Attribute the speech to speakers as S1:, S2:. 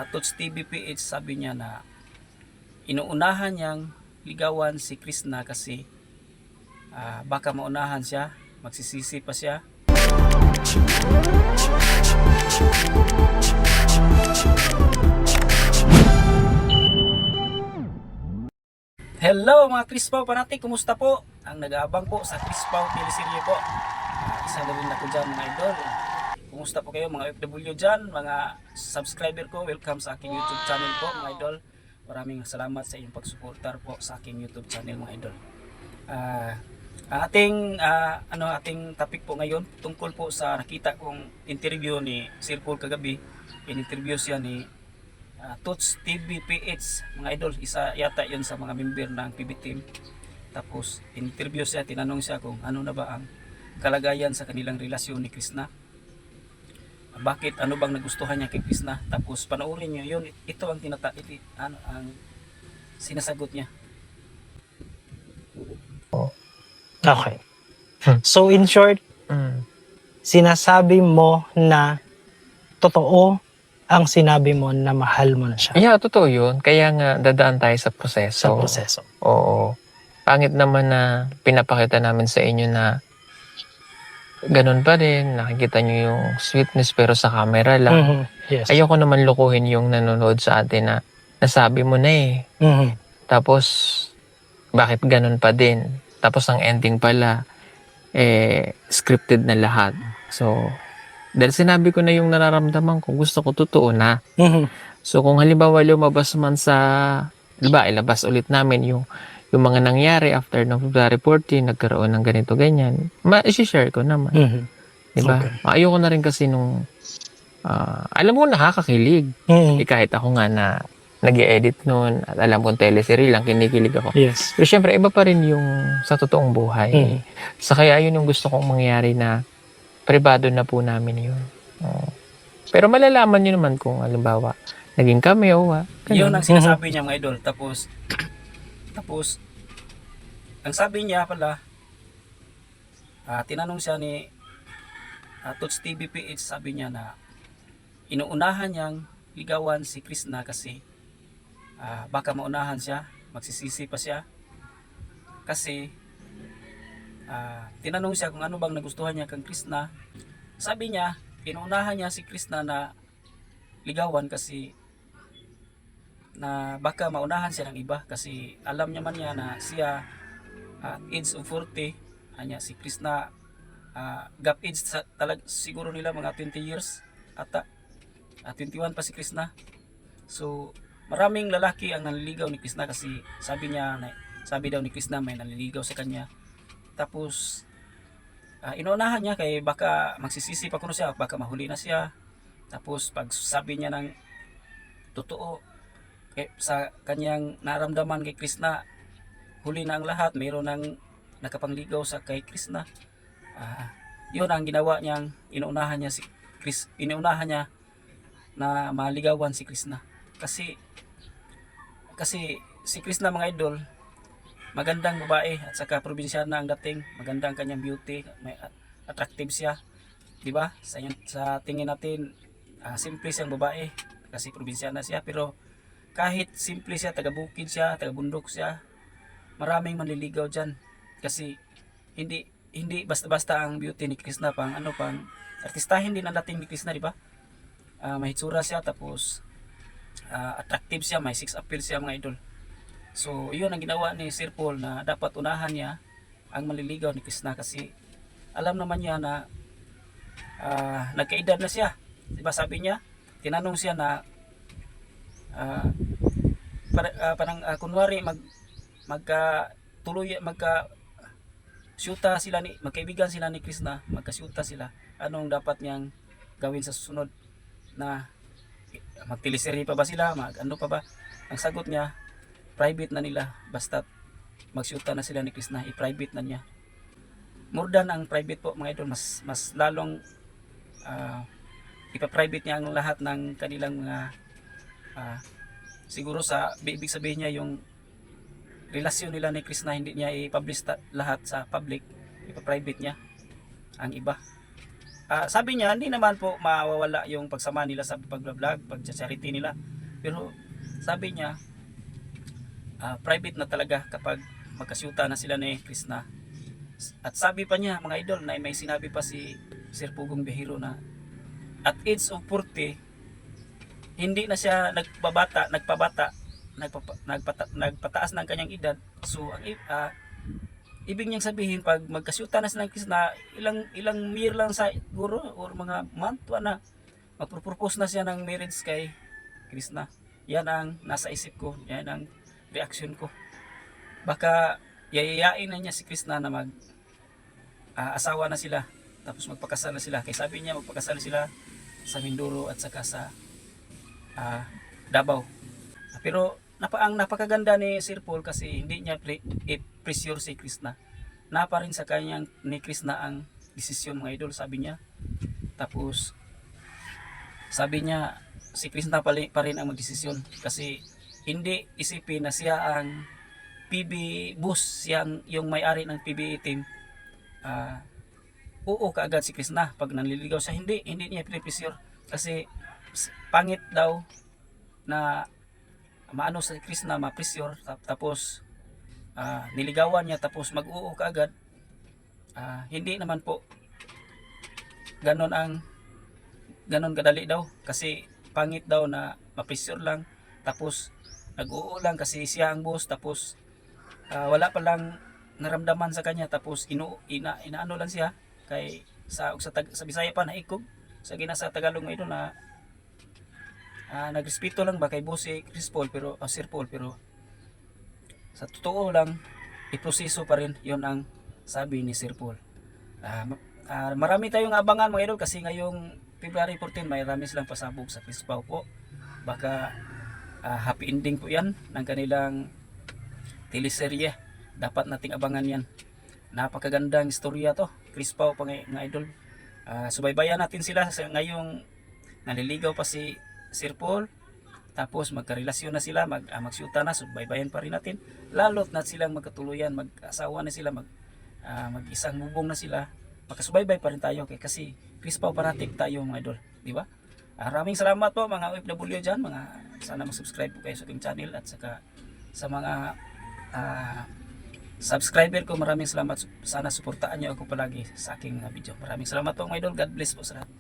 S1: Tots TVPH, sabi niya na inuunahan niyang ligawan si Krishna kasi baka maunahan siya, magsisisi pa siya. Hello mga Crispaw panati, kumusta po? Ang nag-aabang po sa Crispaw teleserye po. Isa na rin ako dyan mga idol. Kumusta po kayo mga FW dyan, mga subscriber ko? Welcome sa aking YouTube channel po mga idol. Maraming salamat sa inyong pagsuportar po sa aking YouTube channel mga idol. Ating topic po ngayon tungkol po sa nakita kong interview ni Sir Paul kagabi. In-interview siya ni Tots TVPH mga idol, isa yata yun sa mga member ng PB team. Tapos in-interview siya, tinanong siya kung ano na ba ang kalagayan sa kanilang relasyon ni Krishna, bakit, ano bang nagustuhan niya kay Krishna. Tapos panoorin niyo yun, ito ang ang sinasagot niya.
S2: Okay. So in short, sinasabi mo na totoo ang sinabi mo na mahal mo na siya
S3: Yeah, totoo yun. Kaya nga dadaan tayo sa proseso.
S2: sa proseso.
S3: Oo. Pangit naman na pinapakita namin sa inyo na ganun pa rin. Nakikita nyo yung sweetness pero sa camera lang.
S2: Mhm. Yes.
S3: Ayoko naman lukuhin yung nanonood sa atin na nasabi mo na eh.
S2: Mhm.
S3: Tapos, bakit ganun pa din? Tapos ang ending pala, scripted na lahat. So, dahil sinabi ko na yung nararamdaman ko, gusto ko totoo na.
S2: Mhm.
S3: So kung halimbawa lumabas man sa, diba, ilabas ulit namin yung mga nangyari after ng February 14, nagkaroon ng ganito, ganyan, i-share ko naman.
S2: Mhm.
S3: Diba?
S2: Okay.
S3: Ayoko na rin kasi nung, alam mo, nakakakilig.
S2: Mhm.
S3: Kahit ako nga na nag-i-edit noon at alam kong teleserye lang, kinikilig ako.
S2: Yes.
S3: Pero syempre, iba pa rin yung sa totoong buhay.
S2: Mhm.
S3: Sa kaya yun yung gusto kong mangyari na privado na po namin yun. Pero malalaman nyo naman kung halimbawa naging kami o
S1: Yun ang sinasabi niya mga idol. Tapos ang sabi niya pala, tinanong siya ni Tots TVPH, sabi niya na inuunahan niyang ligawan si Krishna kasi baka maunahan siya, magsisisi pa siya. Kasi tinanong siya kung ano bang nagustuhan niya kang Krishna. Sabi niya, inuunahan niya si Krishna na ligawan kasi na baka maunahan siya ng iba, kasi alam niya man niya na siya age of 40, anya si Krishna gap age siguro nila mga 20 years ata, 21 pa si Krishna. So maraming lalaki ang naliligaw ni Krishna kasi sabi daw ni Krishna may naliligaw sa kanya. Tapos inuunahan niya kay baka magsisisi pa kuno siya, baka mahuli na siya. Tapos pag sabi niya ng totoo sa kanyang naramdaman kay Krishna, huli na ang lahat, mayroon nang nakapangligaw sa kay Krishna. Yun ang ginawa niyang inuunahan niya na maligawan si Krishna. Kasi si Krishna mga idol, magandang babae at saka probinsyana ang dating, magandang kanyang beauty, may attractive siya, di ba? Sa tingin natin simple siyang babae kasi probinsyana siya, pero kahit simple siya, taga-bukid siya, taga-bundok siya, maraming manliligaw diyan kasi hindi basta-basta ang beauty ni Krishna, pang artistahin din ang dating ni Krishna, di ba? May hitsura siya, tapos attractive siya, may sex appeal siya mga idol. So, yun ang ginawa ni Sir Paul na dapat unahan niya ang manliligaw ni Krishna kasi alam naman niya na nagkaedad na siya. Diba sabi niya, tinanong siya na kunwari magkaibigan sila ni Krishna, magkasyuta sila, anong dapat niyang gawin sa susunod, na magteleserye pa ba sila, ano pa ba? Ang sagot niya, private na nila, basta magsyuta na sila ni Krishna, i-private na niya. More than ang private po mga idol, mas lalong ipa-private niya ang lahat ng kanilang mga siguro ibig sabihin niya yung relasyon nila ni Krishna, hindi niya i-publish lahat sa public, ipa-private niya ang iba. sabi niya, hindi naman po mawawala yung pagsama nila sa pag-vlog, pag-charity nila. Pero sabi niya, private na talaga kapag magkasyuta na sila ni Krishna. At sabi pa niya, mga idol, na may sinabi pa si Sir Pugong Bihiro na at age of 40, hindi na siya nagpataas ng kanyang edad. So, ibig niyang sabihin, pag magkasyuta na sila ng Krishna, ilang year lang sa siguro, or mga month, na magpropose na siya ng marriage kay Krishna. Yan ang nasa isip ko, yan ang reaction ko. Baka yayayain na niya si Krishna na asawa na sila, tapos magpakasal na sila. Kaya sabi niya, magpakasal sila sa Mindoro at saka sa Davao. Pero ang napakaganda ni Sir Paul kasi hindi niya pressure si Krishna. Napa rin sa kanyang ni Krishna ang desisyon, mga idol, sabi niya. Tapos sabi niya si Krishna pa rin ang magdesisyon kasi hindi isipin na siya ang PB boss, siyang yung may-ari ng PBA team. Oo kaagad si Krishna pag nanliligaw siya, hindi niya pressure kasi pangit daw na maano sa Krishna, ma-pressure, tapos niligawan niya tapos mag-oo kaagad. Hindi naman po ganon kadali daw kasi pangit daw na ma-pressure lang tapos nag-oo lang kasi siya ang boss, tapos wala pa lang naramdaman sa kanya, tapos inaano lang siya kay sa Bisaya pa naikog sa ginasa Tagalog mo ito na nagrespeto lang ba kay boss si Chris Paul, pero Sir Paul, pero sa totoo lang iproseso pa rin, yon ang sabi ni Sir Paul. Marami tayong abangan, mga idol, kasi ngayong February 14 may marami silang pasabog sa Chris Paul po. Baka happy ending po yan ng kanilang teleserye. Dapat nating abangan yan. Napakagandang istorya to, Chris Paul pa mga idol. Subaybayan natin sila sa ngayong naliligaw pa si Sir Paul, tapos magkarelasyon na sila, magsyuta na, subaybayan pa rin natin. Lalo't na silang magkatuluyan, mag-asawa na sila, mag-isang bubong na sila, makasubaybay pa rin tayo kasi Chris Paul parating tayo, mga idol, di ba? Maraming salamat po mga OFW dyan, sana mag-subscribe po kayo sa aking channel, at saka sa mga subscriber ko, maraming salamat. Sana suportaan niyo ako palagi sa aking mga video. Maraming salamat po, mga idol. God bless po sa lahat.